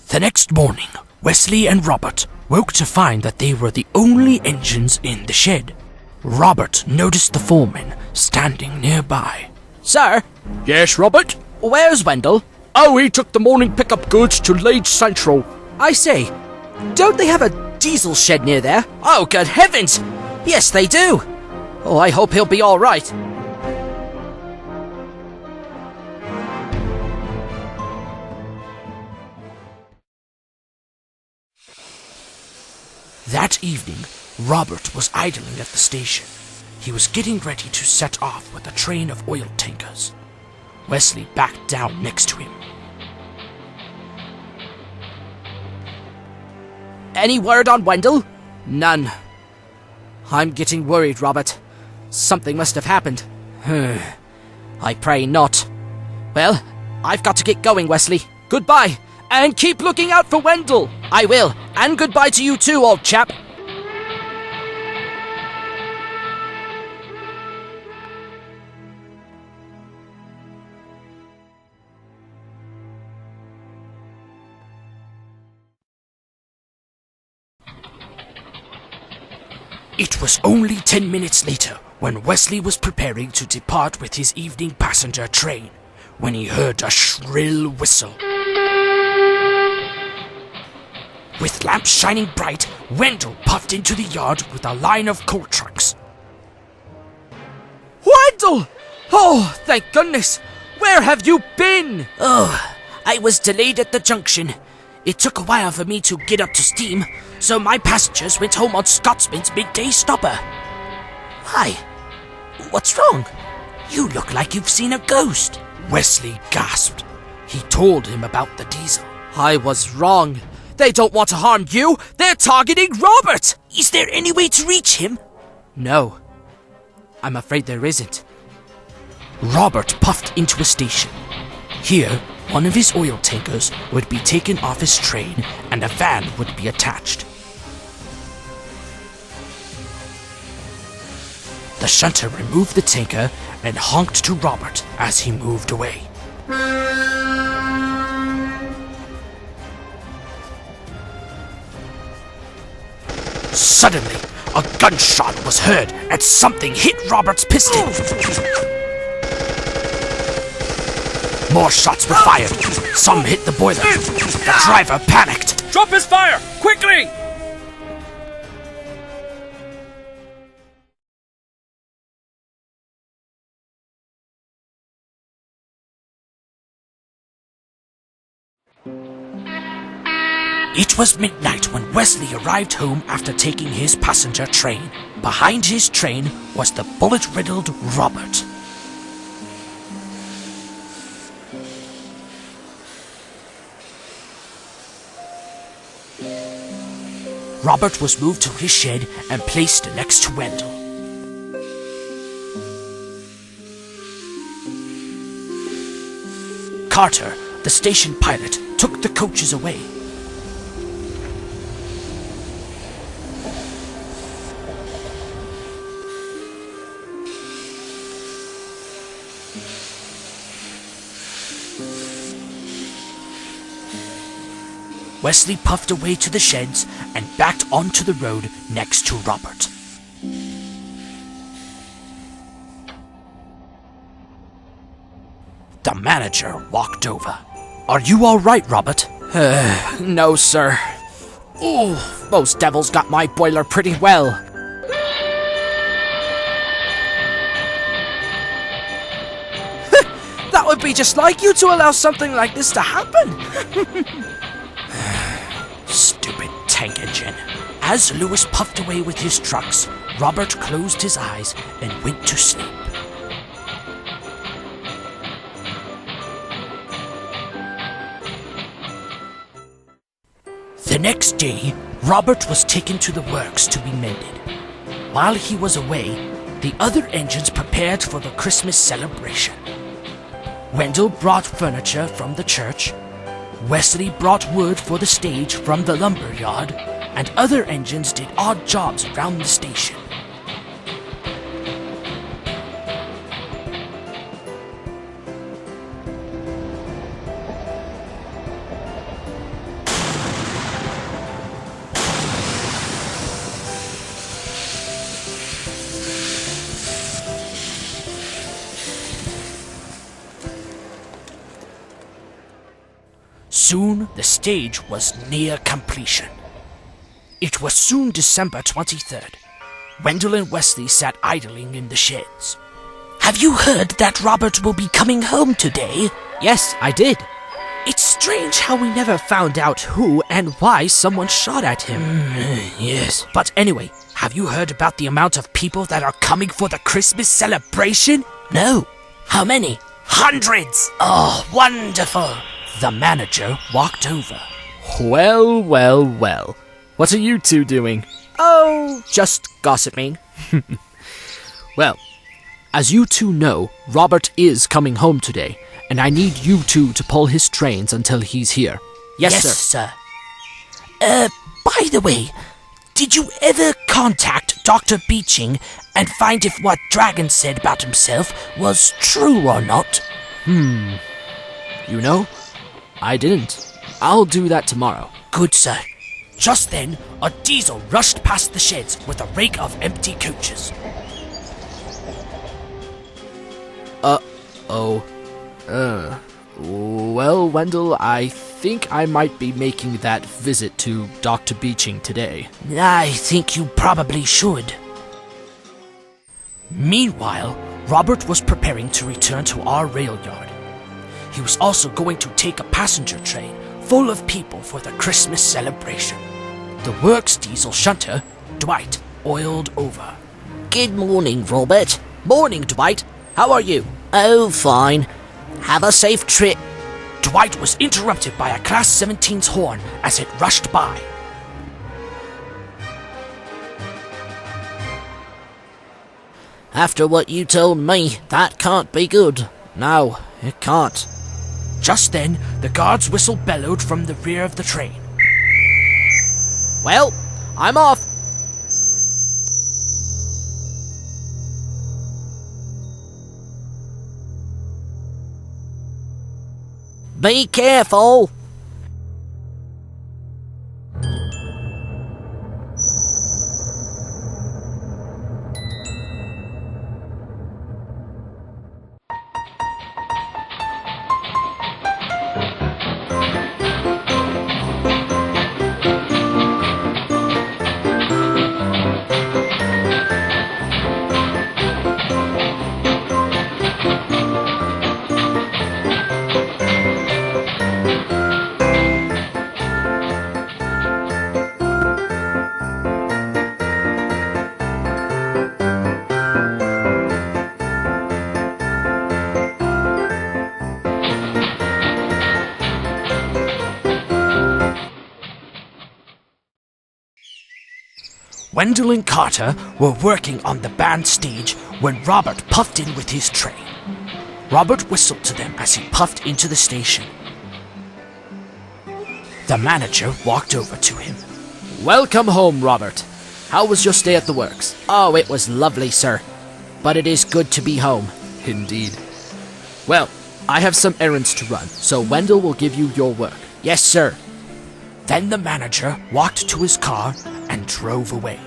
The next morning, Wesley and Robert woke to find that they were the only engines in the shed. Robert noticed the foreman standing nearby. Sir? Yes, Robert? Where's Wendell? Oh, he took the morning pickup goods to Leeds Central. I say, don't they have a diesel shed near there? Oh, good heavens! Yes, they do! Oh, I hope he'll be all right. That evening, Robert was idling at the station. He was getting ready to set off with a train of oil tankers. Wesley backed down next to him. Any word on Wendell? None. I'm getting worried, Robert. Something must have happened. I pray not. Well, I've got to get going, Wesley. Goodbye, and keep looking out for Wendell. I will, and goodbye to you too, old chap. It was only 10 minutes later when Wesley was preparing to depart with his evening passenger train when he heard a shrill whistle. With lamps shining bright, Wendell puffed into the yard with a line of coal trucks. Wendell! Oh, thank goodness! Where have you been? Oh, I was delayed at the junction. It took a while for me to get up to steam, so my passengers went home on Scotsman's midday stopper. Why? What's wrong? You look like you've seen a ghost. Wesley gasped. He told him about the diesel. I was wrong. They don't want to harm you. They're targeting Robert. Is there any way to reach him? No. I'm afraid there isn't. Robert puffed into a station. Here, one of his oil tankers would be taken off his train and a van would be attached. The shunter removed the tanker and honked to Robert as he moved away. Suddenly, a gunshot was heard and something hit Robert's piston. More shots were fired. Some hit the boiler. The driver panicked. Drop his fire! Quickly! It was midnight when Wesley arrived home after taking his passenger train. Behind his train was the bullet-riddled Robert. Robert was moved to his shed and placed next to Wendell. Carter, the station pilot, took the coaches away. Wesley puffed away to the sheds and backed onto the road next to Robert. The manager walked over. Are you all right, Robert? No, sir. Oh, those devils got my boiler pretty well. That would be just like you to allow something like this to happen. Stupid tank engine. As Lewis puffed away with his trucks, Robert closed his eyes and went to sleep. The next day, Robert was taken to the works to be mended. While he was away, the other engines prepared for the Christmas celebration. Wendell brought furniture from the church, Wesley brought wood for the stage from the lumber yard, and other engines did odd jobs around the station. Soon, the stage was near completion. It was soon December 23rd. Wendell and Wesley sat idling in the sheds. Have you heard that Robert will be coming home today? Yes, I did. It's strange how we Never found out who and why someone shot at him. Yes. But anyway, have you heard about the amount of people that are coming for the Christmas celebration? No. How many? Hundreds! Oh, wonderful! The manager walked over. Well, well, well. What are you two doing? Oh, Just gossiping. Well, as you two know, Robert is coming home today, and I need you two to pull his trains until he's here. yes, sir. By the way, did you ever contact Dr. Beeching and find if what Dragon said about himself was true or not? You know, I didn't. I'll do that tomorrow. Good, sir. Just then, a diesel rushed past the sheds with a rake of empty coaches. Well, Wendell, I think I might be making that visit to Dr. Beeching today. I think you probably should. Meanwhile, Robert was preparing to return to our rail yard. He was also going to take a passenger train full of people for the Christmas celebration. The works diesel shunter, Dwight, oiled over. Good morning, Robert. Morning, Dwight. How are you? Oh, fine. Have a safe trip. Dwight was interrupted by a Class 17's horn as it rushed by. After what you told me, that can't be good. No, it can't. Just then, the guard's whistle bellowed from the rear of the train. Well, I'm off. Be careful. Wendell and Carter were working on the band stage when Robert puffed in with his train. Robert whistled to them as he puffed into the station. The manager walked over to him. Welcome home, Robert. How was your stay at the works? Oh, it was lovely, sir. But it is good to be home. Indeed. Well, I have some errands to run, so Wendell will give you your work. Yes, sir. Then the manager walked to his car and drove away.